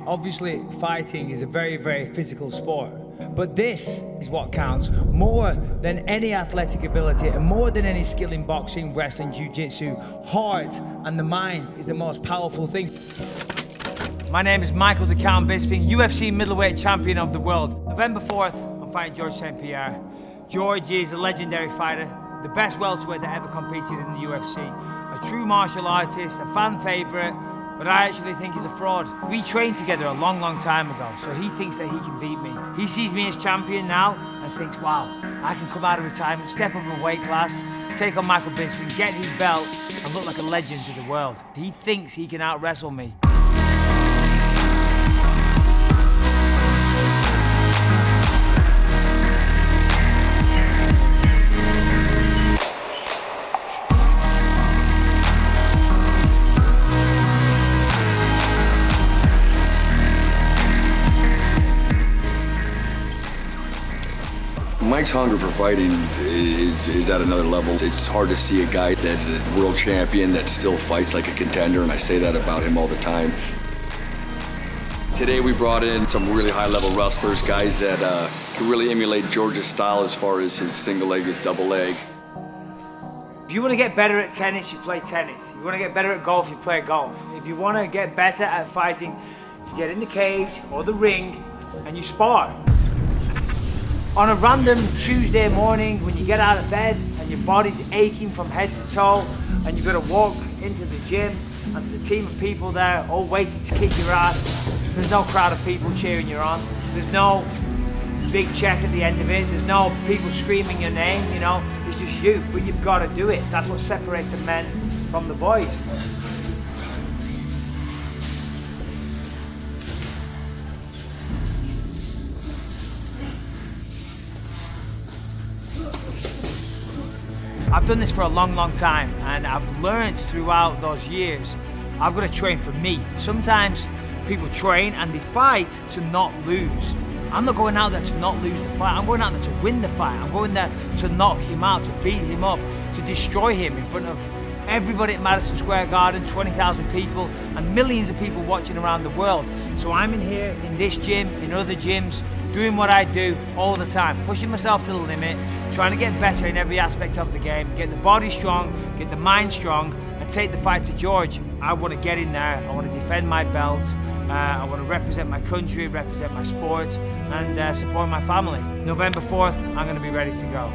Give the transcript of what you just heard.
Obviously, fighting is a very, very physical sport. But this is what counts more than any athletic ability and more than any skill in boxing, wrestling, jiu-jitsu. Heart and the mind is the most powerful thing. My name is Michael Bisping, UFC middleweight champion of the world. November 4th, I'm fighting Georges St-Pierre. George is a legendary fighter, the best welterweight that ever competed in the UFC. A true martial artist, a fan favorite, but I actually think he's a fraud. We trained together a long, long time ago, so he thinks that he can beat me. He sees me as champion now and thinks, wow, I can come out of retirement, step up a weight class, take on Michael Bisping, get his belt, and look like a legend to the world. He thinks he can out-wrestle me. Mike's hunger for fighting is at another level. It's hard to see a guy that's a world champion that still fights like a contender, and I say that about him all the time. Today we brought in some really high-level wrestlers, guys that can really emulate George's style as far as his single leg, his double leg. If you want to get better at tennis, you play tennis. If you want to get better at golf, you play golf. If you want to get better at fighting, you get in the cage or the ring and you spar. On a random Tuesday morning when you get out of bed and your body's aching from head to toe and you've got to walk into the gym and there's a team of people there all waiting to kick your ass, there's no crowd of people cheering you on. There's no big check at the end of it. There's no people screaming your name, you know. It's just you, but you've got to do it. That's what separates the men from the boys. I've done this for a long, long time, and I've learned throughout those years, I've got to train for me. Sometimes people train and they fight to not lose. I'm not going out there to not lose the fight. I'm going out there to win the fight. I'm going there to knock him out, to beat him up, to destroy him in front of everybody at Madison Square Garden, 20,000 people, and millions of people watching around the world. So I'm in here, in this gym, in other gyms, doing what I do all the time, pushing myself to the limit, trying to get better in every aspect of the game, get the body strong, get the mind strong, and take the fight to George. I want to get in there, I want to defend my belt, I want to represent my country, represent my sport, and support my family. November 4th, I'm going to be ready to go.